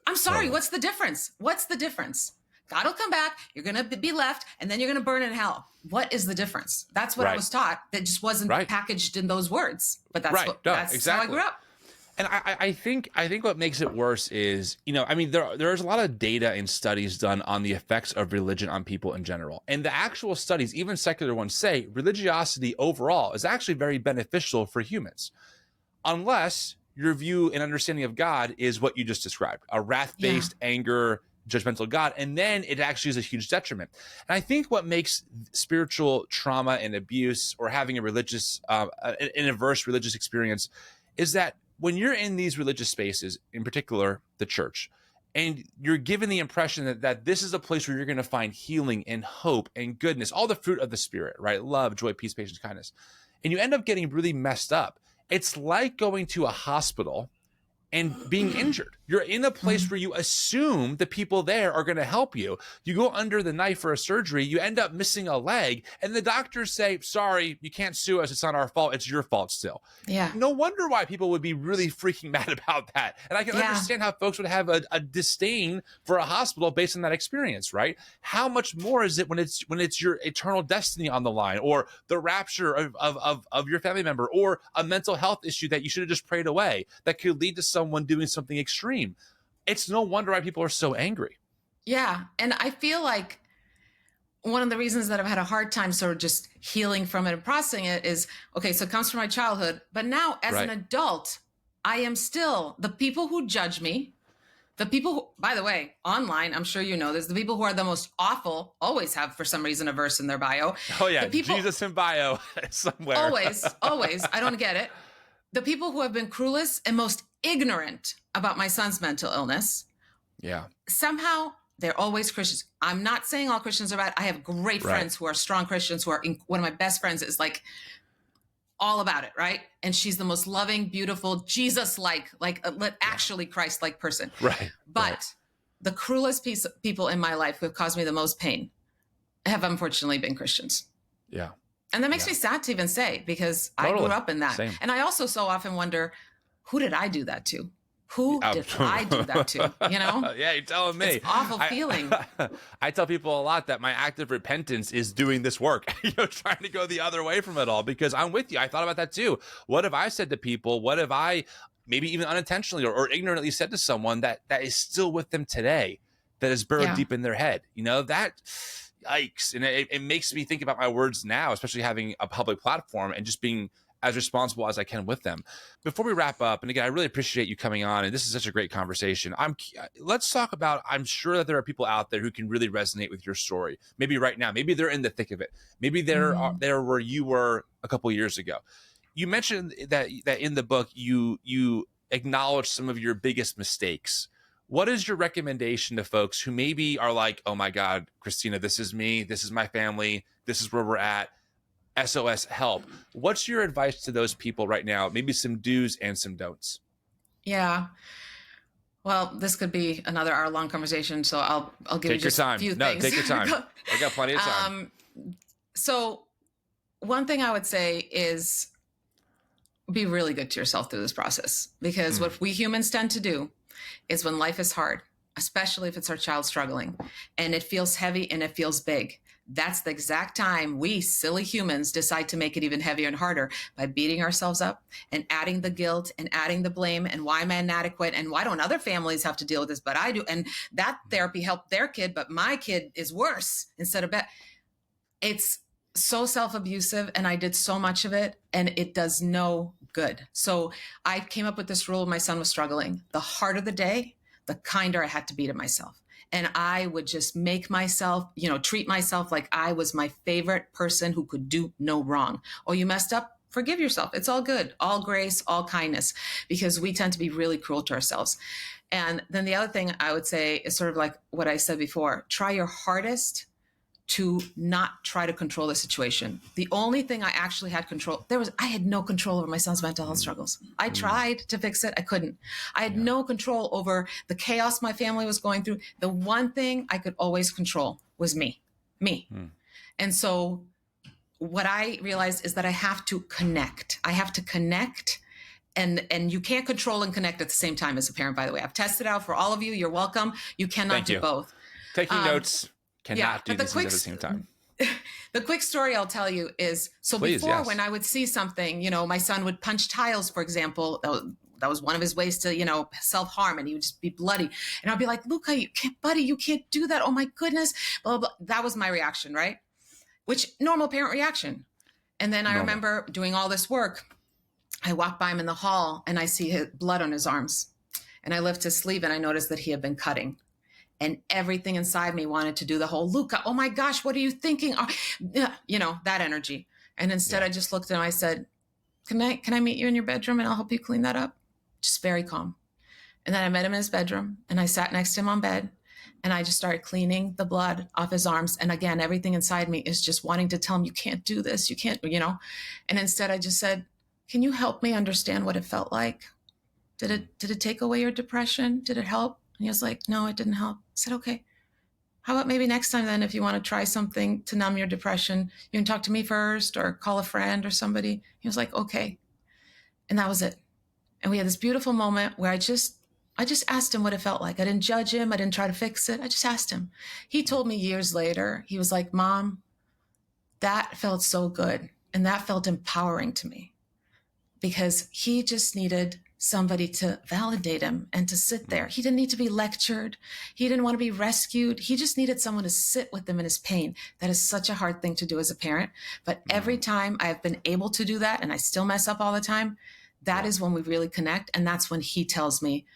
I'm sorry. What's the difference? What's the difference? God will come back. You're going to be left, and then you're going to burn in hell. What is the difference? That's what I was taught. That just wasn't packaged in those words. But that's how I grew up. And I think what makes it worse is, I mean, there's a lot of data and studies done on the effects of religion on people in general. And the actual studies, even secular ones, say religiosity overall is actually very beneficial for humans, unless your view and understanding of God is what you just described, a wrath-based anger, judgmental God. And then it actually is a huge detriment. And I think what makes spiritual trauma and abuse, or having a religious, an adverse religious experience, is that when you're in these religious spaces, in particular the church, and you're given the impression that this is a place where you're going to find healing and hope and goodness, all the fruit of the Spirit, right? Love, joy, peace, patience, kindness. And you end up getting really messed up. It's like going to a hospital and being injured. You're in a place where you assume the people there are going to help you. You go under the knife for a surgery, you end up missing a leg, and the doctors say, sorry, you can't sue us. It's not our fault. It's your fault still. Yeah. No wonder why people would be really freaking mad about that. And I can understand how folks would have a disdain for a hospital based on that experience, right? How much more is it when it's your eternal destiny on the line, or the rapture of your family member, or a mental health issue that you should have just prayed away that could lead to someone doing something extreme? It's no wonder why people are so angry. Yeah. And I feel like one of the reasons that I've had a hard time sort of just healing from it and processing it is, okay, so it comes from my childhood, but now as an adult, I am still the people who judge me, the people who, by the way, online, I'm sure you know this, the people who are the most awful always have, for some reason, a verse in their bio. Oh yeah, Jesus in bio somewhere. Always. I don't get it. The people who have been cruelest and most ignorant about my son's mental illness. Yeah. Somehow they're always Christians. I'm not saying all Christians are bad. I have great friends who are strong Christians, who are one of my best friends is like all about it. Right. And she's the most loving, beautiful, Jesus-like, actually Christ-like person. Right. But the cruelest people in my life who have caused me the most pain have unfortunately been Christians. Yeah. And that makes me sad to even say, because I grew up in that. Same. And I also so often wonder, who did I do that to? Who did I do that to? Yeah, you're telling me. It's an awful feeling. I tell people a lot that my act of repentance is doing this work, trying to go the other way from it all, because I'm with you. I thought about that too. What have I said to people? What have I maybe even unintentionally or ignorantly said to someone that is still with them today, that is buried deep in their head? That... Yikes. And it makes me think about my words now, especially having a public platform and just being as responsible as I can with them. Before we wrap up, and again, I really appreciate you coming on, and this is such a great conversation. Let's talk about, I'm sure that there are people out there who can really resonate with your story. Maybe right now, maybe they're in the thick of it. Maybe they're where you were a couple of years ago. You mentioned that in the book, you acknowledge some of your biggest mistakes. What is your recommendation to folks who maybe are like, oh my God, Kristina, this is me, this is my family, this is where we're at, SOS help? What's your advice to those people right now? Maybe some do's and some don'ts. Yeah. Well, this could be another hour-long conversation, so I'll give you just a few things. Take your time. We got plenty of time. So one thing I would say is be really good to yourself through this process, because what we humans tend to do is when life is hard, especially if it's our child struggling and it feels heavy and it feels big, that's the exact time we silly humans decide to make it even heavier and harder by beating ourselves up and adding the guilt and adding the blame and why am I inadequate and why don't other families have to deal with this, but I do. And that therapy helped their kid, but my kid is worse instead of better. It's so self-abusive, and I did so much of it, and it does no good. So I came up with this rule when my son was struggling. The harder the day, the kinder I had to be to myself. And I would just make myself, treat myself like I was my favorite person who could do no wrong. Oh, you messed up? Forgive yourself. It's all good, all grace, all kindness, because we tend to be really cruel to ourselves. And then the other thing I would say is sort of like what I said before, try your hardest to not try to control the situation. The only thing I actually had control, I had no control over my son's mental health struggles. I tried to fix it. I couldn't. I had no control over the chaos my family was going through. The one thing I could always control was me. And so what I realized is that I have to connect. I have to connect. And you can't control and connect at the same time as a parent, by the way. I've tested out for all of you. You're welcome. You cannot do both. Taking notes. Cannot do these things at the same time. The quick story I'll tell you is, when I would see something, my son would punch tiles, for example. That was one of his ways to, self-harm, and he would just be bloody. And I'd be like, Luca, you can't do that. Oh my goodness. Blah, blah, blah. That was my reaction, right? Which normal parent reaction. And then I remember doing all this work. I walked by him in the hall and I see his blood on his arms, and I lift his sleeve and I noticed that he had been cutting. And everything inside me wanted to do the whole, Luca, oh my gosh, what are you thinking? That energy. And instead I just looked at him. I said, can I meet you in your bedroom and I'll help you clean that up? Just very calm. And then I met him in his bedroom and I sat next to him on bed and I just started cleaning the blood off his arms. And again, everything inside me is just wanting to tell him, you can't do this. You can't, And instead I just said, can you help me understand what it felt like? Did it take away your depression? Did it help? And he was like, no, it didn't help. I said, okay, how about maybe next time then, if you want to try something to numb your depression, you can talk to me first or call a friend or somebody. He was like, okay. And that was it. And we had this beautiful moment where I just asked him what it felt like. I didn't judge him. I didn't try to fix it. I just asked him. He told me years later, he was like, Mom, that felt so good. And that felt empowering to me, because he just needed somebody to validate him and to sit there. He didn't need to be lectured. He didn't want to be rescued. He just needed someone to sit with him in his pain. That is such a hard thing to do as a parent. But every time I've been able to do that, and I still mess up all the time, that is when we really connect. And that's when he tells me,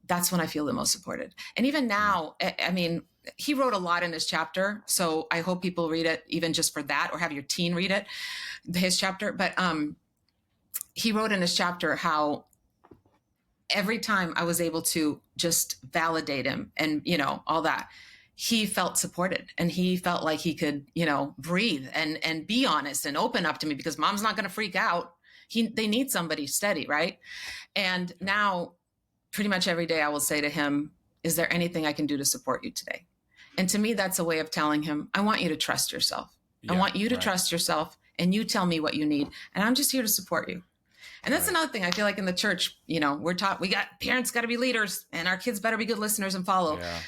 that's when I feel the most supported. And even now, I mean, he wrote a lot in his chapter. So I hope people read it, even just for that, or have your teen read it, his chapter. But he wrote in his chapter how every time I was able to just validate him and, all that, he felt supported and he felt like he could, breathe and be honest and open up to me, because Mom's not going to freak out. They need somebody steady. Right. And now pretty much every day I will say to him, is there anything I can do to support you today? And to me, that's a way of telling him, I want you to trust yourself. I want you to trust yourself, and you tell me what you need. And I'm just here to support you. And that's another thing I feel like in the church, we're taught, parents got to be leaders and our kids better be good listeners and follow. Yeah.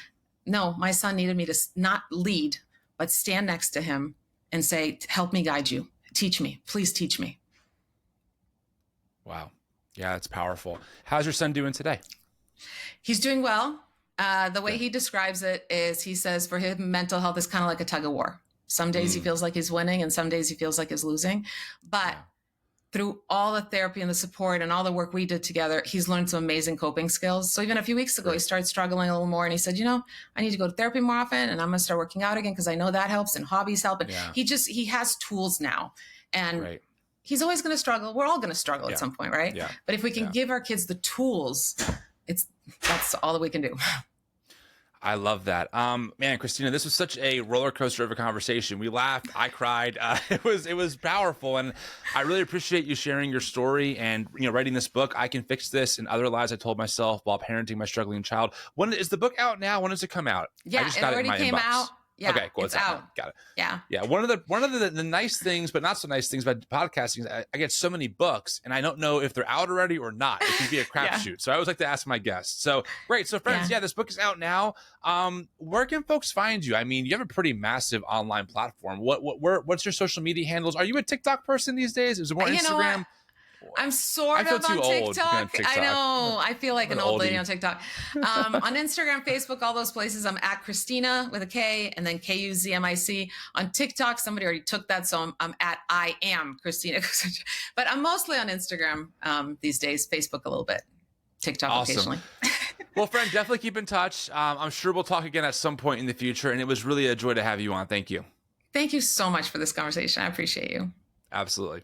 No, my son needed me to not lead, but stand next to him and say, help me guide you. Teach me. Please teach me. Wow. Yeah, that's powerful. How's your son doing today? He's doing well. The way he describes it is, he says for him, mental health is kind of like a tug of war. Some days he feels like he's winning and some days he feels like he's losing. But through all the therapy and the support and all the work we did together, he's learned some amazing coping skills. So even a few weeks ago, he started struggling a little more, and he said, I need to go to therapy more often, and I'm going to start working out again because I know that helps, and hobbies help. And he has tools now. And he's always going to struggle. We're all going to struggle at some point, right? Yeah. But if we can give our kids the tools, that's all that we can do. I love that. Man, Kristina, this was such a roller coaster of a conversation. We laughed, I cried. It was powerful, and I really appreciate you sharing your story and writing this book. I Can Fix This and Other Lies I Told Myself While Parenting My Struggling Child. When is the book out now? When does it come out? Yeah, I just it got already it in my came inbox. out. Yeah, okay, cool. It's out. Got it. Yeah. One of the nice things, but not so nice things about podcasting is I get so many books, and I don't know if they're out already or not. It can be a crapshoot. So I always like to ask my guests. So great. So friends, this book is out now. Where can folks find you? I mean, you have a pretty massive online platform. What's your social media handles? Are you a TikTok person these days? Is it more Instagram? I'm sort of on TikTok. I know. I feel like an old lady on TikTok. On Instagram, Facebook, all those places, I'm at Kristina with a K and then Kuzmich. On TikTok, somebody already took that, so I'm at I am Kristina Kuzmich. But I'm mostly on Instagram these days, Facebook a little bit, TikTok occasionally. Well, friend, definitely keep in touch. I'm sure we'll talk again at some point in the future, and it was really a joy to have you on. Thank you. Thank you so much for this conversation. I appreciate you. Absolutely.